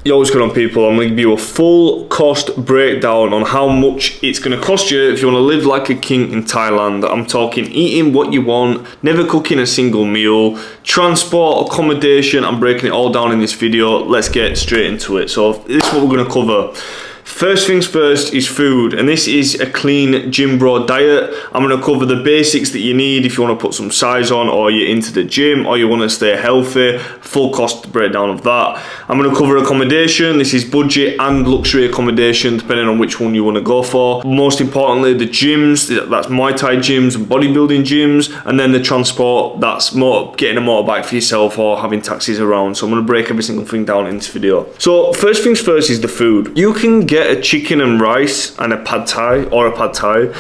Yo, what's going on, people? I'm going to give you a full cost breakdown on how much it's going to cost you if you want to live like a king in Thailand. I'm talking eating what you want, never cooking a single meal, transport, accommodation. I'm breaking it all down in this video. Let's get straight into it. So this is what we're going to cover. First things first is food, and this is a clean gym bro diet. I'm going to cover the basics that you need if you want to put some size on, or you're into the gym, or you want to stay healthy. Full cost breakdown of that. I'm going to cover accommodation. This is budget and luxury accommodation, depending on which one you want to go for. Most importantly, the gyms, that's Muay Thai gyms and bodybuilding gyms, and then the transport, that's more getting a motorbike for yourself or having taxis around. So I'm going to break every single thing down in this video. So first things first is the food. You can get a chicken and rice and a pad thai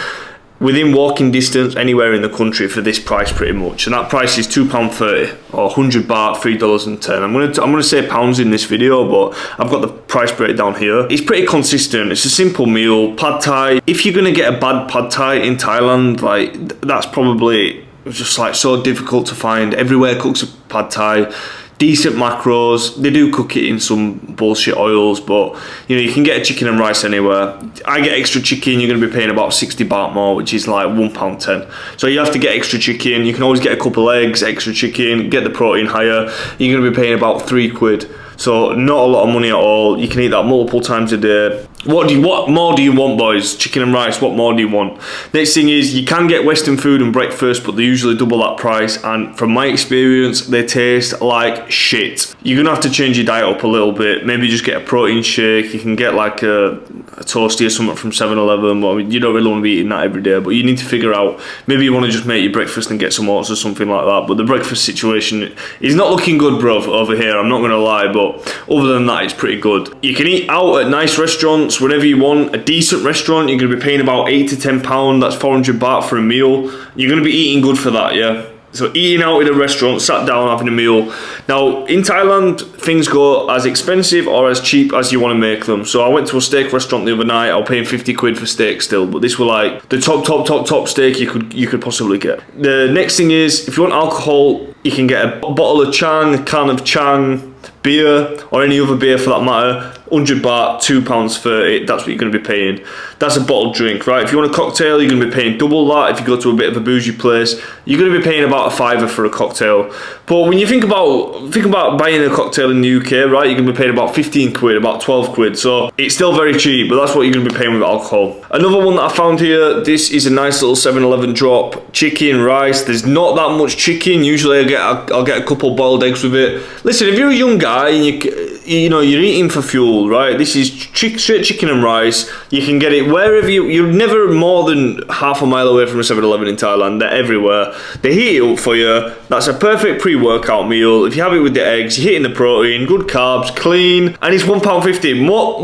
within walking distance anywhere in the country for this price pretty much, and that price is £2.30 or 100 baht, $3.10. I'm gonna say pounds in this video, but I've got the price breakdown here. It's pretty consistent. It's a simple meal. Pad thai, if you're gonna get a bad pad thai in Thailand, like that's probably just like so difficult to find. Everywhere cooks a pad thai. Decent macros. They do cook it in some bullshit oils, but you know, you can get a chicken and rice anywhere. I get extra chicken, you're going to be paying about 60 baht more, which is like £1.10. So you have to get extra chicken. You can always get a couple eggs, extra chicken, get the protein higher. You're going to be paying about £3. So not a lot of money at all. You can eat that multiple times a day. What more do you want, boys? Chicken and rice, what more do you want? Next thing is, you can get Western food and breakfast, but they usually double that price, and from my experience, they taste like shit. You're gonna have to change your diet up a little bit. Maybe just get a protein shake. You can get like a toasty or something from 7-Eleven. Well, I mean, you don't really want to be eating that every day, but you need to figure out, maybe you want to just make your breakfast and get some oats or something like that. But the breakfast situation is not looking good, bro, over here. I'm not gonna lie, but other than that, it's pretty good. You can eat out at nice restaurants whenever you want. A decent restaurant, you're going to be paying about £8 to £10. That's 400 baht for a meal. You're going to be eating good for that, yeah? So eating out in a restaurant, sat down having a meal. Now in Thailand, things go as expensive or as cheap as you want to make them. So I went to a steak restaurant the other night. I was paying 50 quid for steak still, but this were like the top steak you could possibly get. The next thing is, if you want alcohol, you can get a bottle of Chang, a can of Chang, beer, or any other beer for that matter. 100 baht, £2.30, that's what you're going to be paying. That's a bottled drink, right? If you want a cocktail, you're going to be paying double that. If you go to a bit of a bougie place, you're going to be paying about a £5 for a cocktail. But when you think about buying a cocktail in the UK, right, you're going to be paying about 15 quid, about 12 quid. So it's still very cheap, but that's what you're going to be paying with alcohol. Another one that I found here, this is a nice little 7-Eleven drop. Chicken, rice. There's not that much chicken. Usually I'll get a couple boiled eggs with it. Listen, if you're a young guy and you're eating for fuel, right? This is straight chicken and rice. You can get it wherever you're never more than half a mile away from a 7-Eleven in Thailand. They're everywhere. They heat it up for you. That's a perfect pre-workout meal. If you have it with the eggs, you're hitting the protein, good carbs, clean, and it's £1.50. What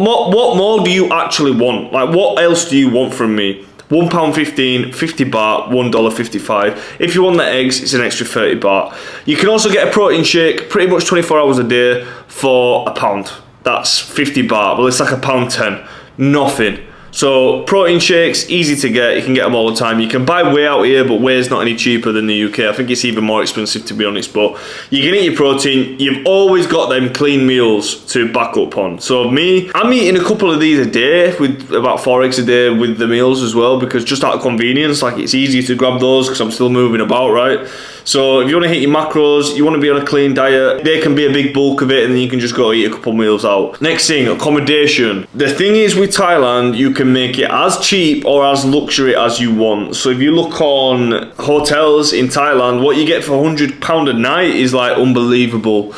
more do you actually want? Like, what else do you want from me? £1.15, 50 baht, $1.55. If you want the eggs, it's an extra 30 baht. You can also get a protein shake pretty much 24 hours a day for £1. That's 50 baht. Well, it's like £1.10. Nothing. So protein shakes, easy to get. You can get them all the time. You can buy whey out here, but whey's not any cheaper than the UK. I think it's even more expensive, to be honest. But you can eat your protein. You've always got them clean meals to back up on. So I'm eating a couple of these a day, with about 4 eggs a day with the meals as well, because just out of convenience, like it's easy to grab those because I'm still moving about, right? So if you want to hit your macros, you want to be on a clean diet, they can be a big bulk of it, and then you can just go eat a couple meals out. Next thing, accommodation. The thing is with Thailand, you can make it as cheap or as luxury as you want. So if you look on hotels in Thailand, what you get for £100 a night is like unbelievable.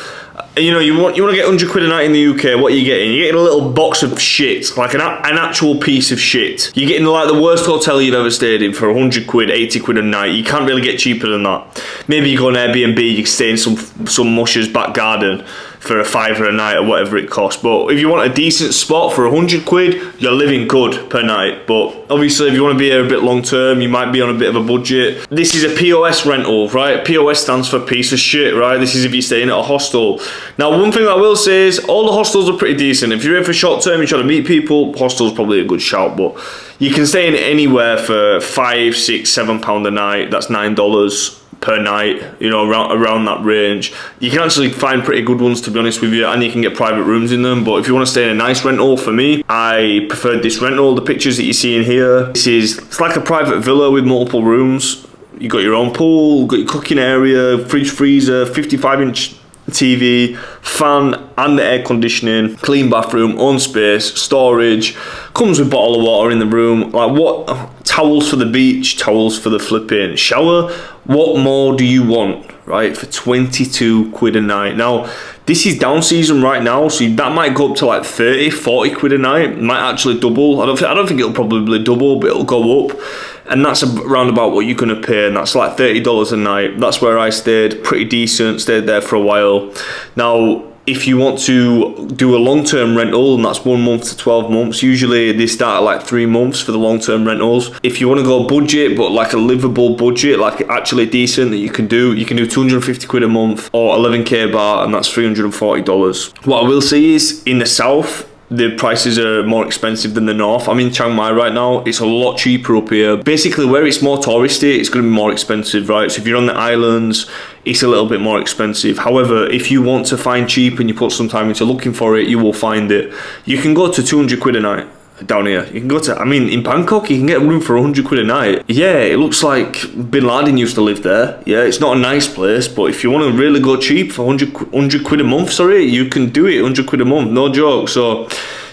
You know, you want to get 100 quid a night in the UK, what are you getting? You're getting a little box of shit, like an actual piece of shit. You're getting like the worst hotel you've ever stayed in for 100 quid, 80 quid a night. You can't really get cheaper than that. Maybe you go on Airbnb, you can stay in some musher's back garden for a £5 a night or whatever it costs. But if you want a decent spot for 100 quid, you're living good per night. But obviously if you want to be here a bit long term, you might be on a bit of a budget. This is a POS rental, right? POS stands for piece of shit, right? This is if you're staying at a hostel. Now, one thing I will say is all the hostels are pretty decent. If you're here for short term, you're trying to meet people, hostel's probably a good shout, but you can stay in anywhere for £5, £6, £7 a night. That's $9 per night, you know, around that range. You can actually find pretty good ones, to be honest with you, and you can get private rooms in them. But if you want to stay in a nice rental, for me, I preferred this rental. The pictures that you see in here, it's like a private villa with multiple rooms. You got your own pool, got your cooking area, fridge, freezer, 55-inch TV, fan and the air conditioning, clean bathroom, own space, storage, comes with bottle of water in the room, like what, towels for the beach, towels for the flipping shower. What more do you want, right, for 22 quid a night? Now this is down season right now, so that might go up to like 30, 40 quid a night. It might actually double. I don't think it'll probably double, but it'll go up. And that's around about what you're going to pay, and that's like $30 a night. That's where I stayed, pretty decent, stayed there for a while. Now, if you want to do a long-term rental, and that's 1 month to 12 months, usually they start at like 3 months for the long-term rentals. If you want to go budget, but like a livable budget, like actually decent that you can do 250 quid a month or 11k baht, and that's $340. What I will say is, in the south, the prices are more expensive than the north. I'm in Chiang Mai right now. It's a lot cheaper up here. Basically, where it's more touristy, it's going to be more expensive, right? So if you're on the islands, it's a little bit more expensive. However, if you want to find cheap and you put some time into looking for it, you will find it. You can go to 200 quid a night down here. You can go to, in Bangkok, you can get a room for 100 quid a night. Yeah, it looks like Bin Laden used to live there. Yeah, it's not a nice place, but if you want to really go cheap for 100 quid a month, you can do it, 100 quid a month, no joke. So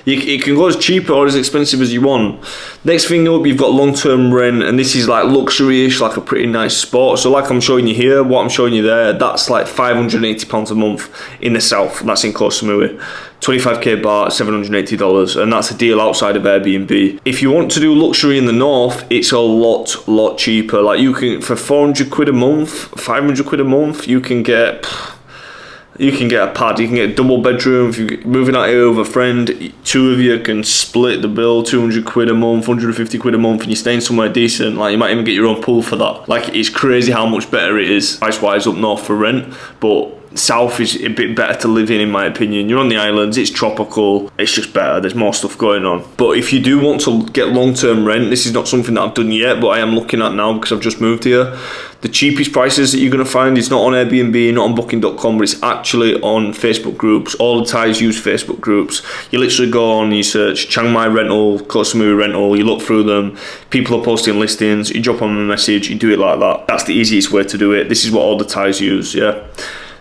it can go as cheap or as expensive as you want. Next thing up, you've got long-term rent, and this is like luxury-ish, like a pretty nice spot. So like I'm showing you here, what I'm showing you there, that's like £580 a month in the south. That's in Koh Samui. 25k baht, $780, and that's a deal outside of Airbnb. If you want to do luxury in the north, it's a lot cheaper. Like you can, for 400 quid a month, 500 quid a month, you can get a pad, you can get a double bedroom. If you're moving out here with a friend, 2 of you can split the bill, 200 quid a month, 150 quid a month, and you're staying somewhere decent. Like you might even get your own pool for that. Like it's crazy how much better it is price-wise up north for rent, but south is a bit better to live in my opinion. You're on the islands, it's tropical, it's just better, there's more stuff going on. But if you do want to get long-term rent, this is not something that I've done yet, but I am looking at now because I've just moved here. The cheapest prices that you're going to find is not on Airbnb, not on booking.com, but it's actually on Facebook groups. All the Thais use Facebook groups. You literally go on, you search Chiang Mai rental, Koh Samui rental, you look through them, people are posting listings, you drop them a message, you do it like that. That's the easiest way to do it. This is what all the Thais use, yeah.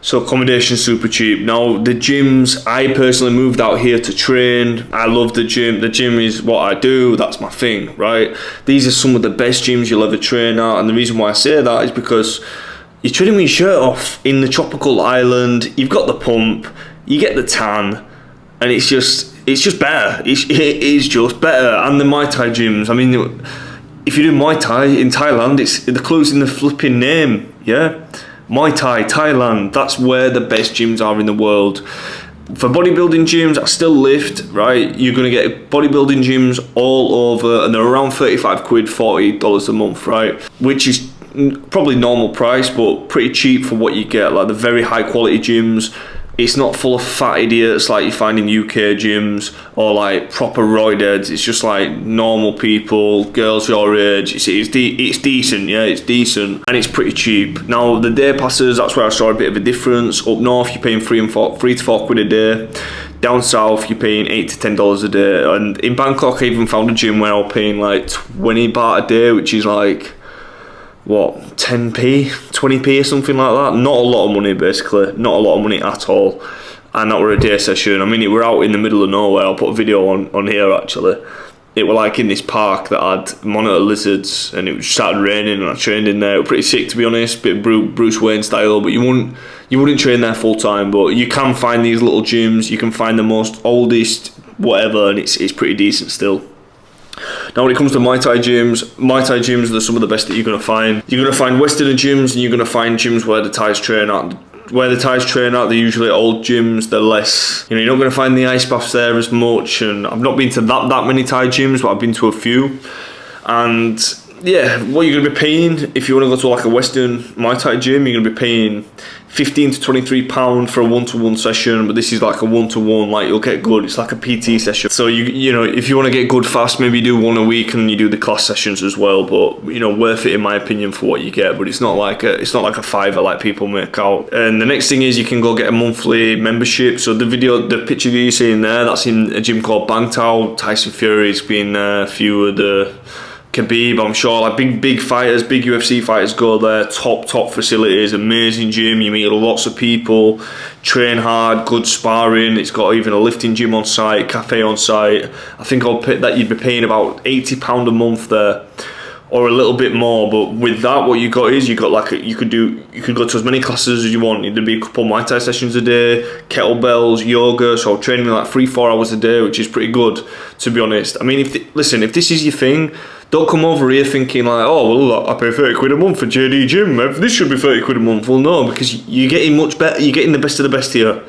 So accommodation super cheap. Now the gyms, I personally moved out here to train. I love the gym. The gym is what I do. That's my thing, right? These are some of the best gyms you'll ever train at. And the reason why I say that is because you're training with your shirt off in the tropical island. You've got the pump, you get the tan, and it's just better. It is just better. And the Muay Thai gyms, if you do Muay Thai in Thailand, it's the clue's in the flipping name, yeah? Muay Thai, Thailand, that's where the best gyms are in the world. For bodybuilding gyms, I still lift, right? You're going to get bodybuilding gyms all over, and they're around 35 quid, $40 a month, right? Which is probably normal price, but pretty cheap for what you get. Like the very high quality gyms, it's not full of fat idiots like you find in UK gyms, or like proper roidheads. It's just like normal people, girls your age. It's decent, yeah, it's decent, and it's pretty cheap. Now the day passes, that's where I saw a bit of a difference. Up north, you're paying 3 to 4 quid a day. Down south, you're paying $8 to $10 a day. And in Bangkok, I even found a gym where I was paying like 20 baht a day, which is like, what, 10p, 20p or something like that. Not a lot of money, basically, not a lot of money at all. And that were a day session. It were out in the middle of nowhere. I'll put a video on here actually. It were like in this park that had monitor lizards, and it started raining, and I trained in there. It was pretty sick, to be honest, bit Bruce Wayne style, but you wouldn't train there full time. But you can find these little gyms, you can find the most oldest whatever, and it's pretty decent still. Now when it comes to Muay Thai gyms are some of the best that you're going to find. You're going to find Westerner gyms, and you're going to find gyms where the Thais train at. Where the Thais train at, they're usually old gyms, they're less, you're not going to find the ice baths there as much, and I've not been to that many Thai gyms, but I've been to a few. And yeah, what you're going to be paying if you want to go to like a Western Muay Thai gym, you're going to be paying £15 to £23 for a one-to-one session, but this is like a one-to-one, like you'll get good. It's like a PT session. So you know, if you want to get good fast, maybe you do one a week and you do the class sessions as well. But you know, worth it in my opinion for what you get. But it's not like a fiver like people make out. And the next thing is you can go get a monthly membership. So the picture that you're seeing there, that's in a gym called Bangtao. Tyson Fury's been a few of the Khabib, I'm sure, like big fighters, big UFC fighters go there. Top facilities, amazing gym. You meet lots of people, train hard, good sparring. It's got even a lifting gym on site, cafe on site. I think you'd be paying about £80 a month there, or a little bit more. But with that, what you got is you could go to as many classes as you want. There'd be a couple of Muay Thai sessions a day, kettlebells, yoga. So I'm training like 3-4 hours a day, which is pretty good, to be honest. I mean, if this is your thing, don't come over here thinking like, oh well, I pay 30 quid a month for JD Gym. This should be 30 quid a month. Well, no, because you're getting much better. You're getting the best of the best here.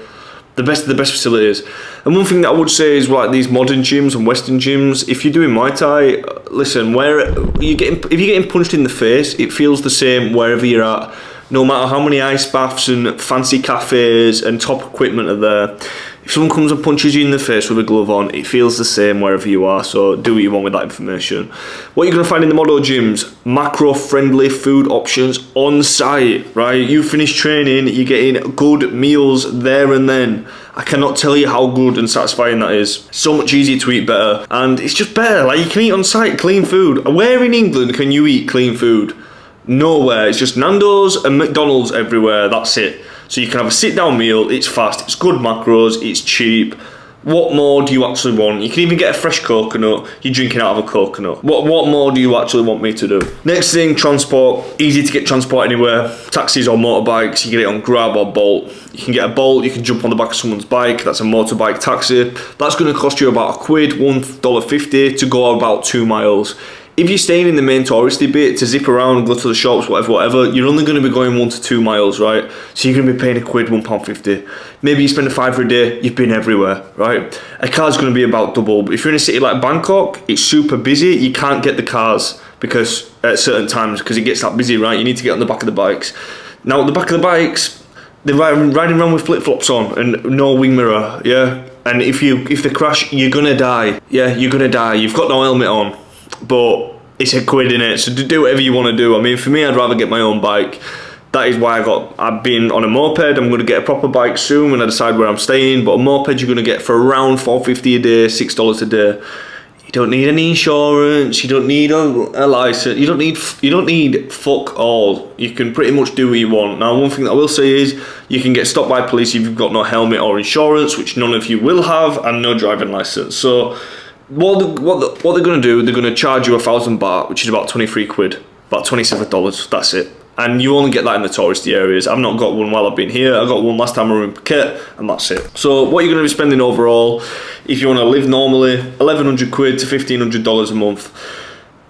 The best of the best facilities. And one thing that I would say is like these modern gyms and Western gyms, if you're doing Muay Thai, listen, if you're getting punched in the face, it feels the same wherever you're at. No matter how many ice baths and fancy cafes and top equipment are there, if someone comes and punches you in the face with a glove on, it feels the same wherever you are. So do what you want with that information. What you're going to find in the model gyms, macro-friendly food options on site, right? You finish training, you're getting good meals there and then. I cannot tell you how good and satisfying that is. So much easier to eat better, and it's just better. Like, you can eat on site clean food. Where in England can you eat clean food? Nowhere. It's just Nando's and McDonald's everywhere. That's it. So you can have a sit-down meal. It's fast. It's good macros. It's cheap. What more do you actually want? You can even get a fresh coconut. You're drinking out of a coconut. What more do you actually want me to do? Next thing, transport. Easy to get transport anywhere. Taxis or motorbikes. You can get it on Grab or Bolt. You can get a Bolt. You can jump on the back of someone's bike. That's a motorbike taxi. That's going to cost you about £1, $1.50 to go about 2 miles. If you're staying in the main touristy bit to zip around, go to the shops, whatever, you're only going to be going 1 to 2 miles, right? So you're going to be paying £1, £1.50. Maybe you spend a £5 a day, you've been everywhere, right? A car's going to be about double. But if you're in a city like Bangkok, it's super busy, you can't get the cars because at certain times, because it gets that busy, right? You need to get on the back of the bikes. Now, on the back of the bikes, they're riding around with flip-flops on and no wing mirror, yeah? And if they crash, you're going to die. Yeah, you're going to die. You've got no helmet on. But it's £1 in it, so do whatever you want to do. I mean, for me, I'd rather get my own bike. That is why I've been on a moped. I'm going to get a proper bike soon when I decide where I'm staying. But a moped you're going to get for around $4.50 a day, $6 a day. You don't need any insurance. You don't need a license. You don't need fuck all. You can pretty much do what you want. Now, one thing that I will say is you can get stopped by police if you've got no helmet or insurance, which none of you will have, and no driving license. So what they're going to do, they're going to charge you 1,000 baht, which is about 23 quid, about $27. That's it. And you only get that in the touristy areas. I've not got one while I've been here. I got one last time I were in Phuket, and that's it. So what you're going to be spending overall, if you want to live normally, 1,100 quid to $1,500 a month.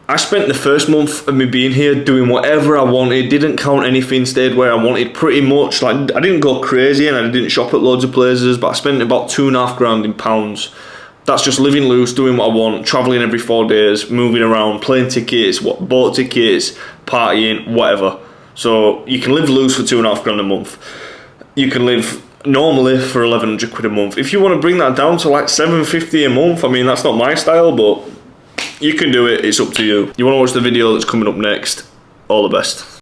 I spent the first month of me being here doing whatever I wanted, didn't count anything, stayed where I wanted pretty much. Like, I didn't go crazy and I didn't shop at loads of places, but I spent about £2.5 grand in pounds. That's just living loose, doing what I want, travelling every 4 days, moving around, plane tickets, boat tickets, partying, whatever. So you can live loose for £2.5 grand a month. You can live normally for 1,100 quid a month. If you want to bring that down to like 750 a month, I mean, that's not my style, but you can do it. It's up to you. You want to watch the video that's coming up next? All the best.